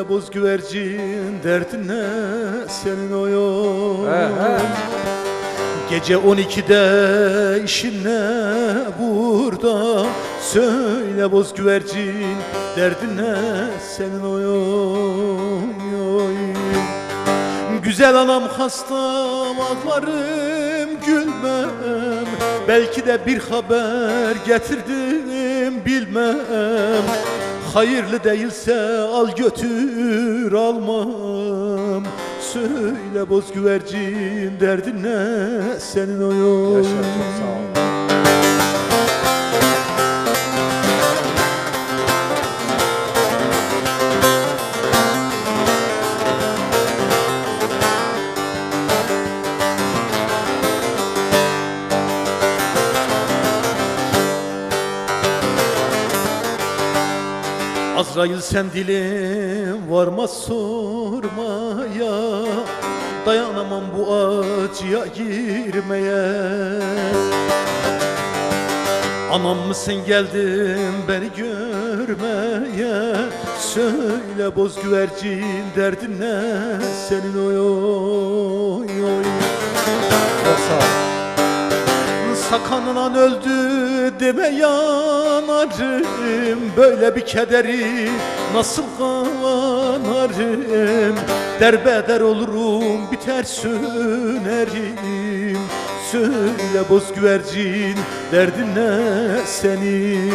Söyle boz güvercin derdin ne senin o yol. Gece 12'de işin ne burada? Söyle boz güvercin derdin ne senin o yol. Güzel anam hastam ağlarım gülmem. Belki de bir haber getirdim bilmem. Hayırlı değilse al götür almam. Söyle boz güvercin derdin ne senin o yol. Yaşar, çok sağ ol. Azrail sen dilim varmaz sormaya. Dayanamam bu acıya girmeye. Anam mısın geldin beni görmeye. Söyle boz güvercin derdin ne senin o yol. Çok sağ ol. Sakanınan öldü deme yanarım. Böyle bir kederi nasıl kanarım. Derbeder olurum biter sönerim. Söyle boz güvercin derdin ne senin.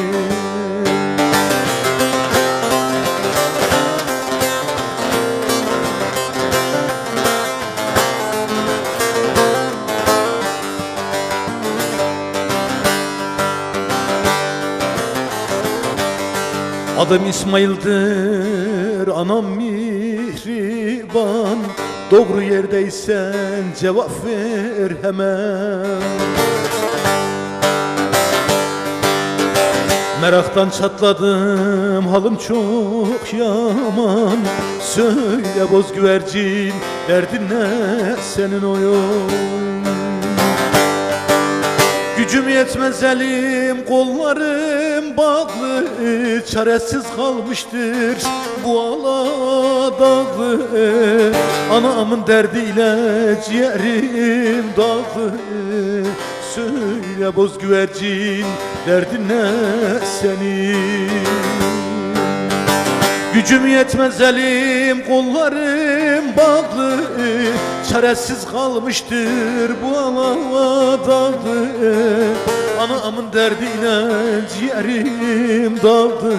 Adım İsmail'dir, anam mihriban. Doğru yerdeysen cevap ver hemen. Meraktan çatladım, halim çok yaman. Söyle boz güvercin derdin ne senin o yol. Gücüm yetmez elim kollarım bağlı. Çaresiz kalmıştır bu aladağlı. Anamın derdiyle ciğerim dağlı. Söyle boz güvercin derdin ne senin. Gücüm yetmez elim kollarım bağlı. Çaresiz kalmıştır bu aladağlı. Anamın derdiyle ciğerim dağıldı.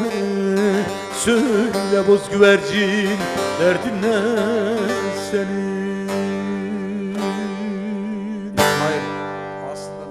Söyle boz güvercin derdin ne senin.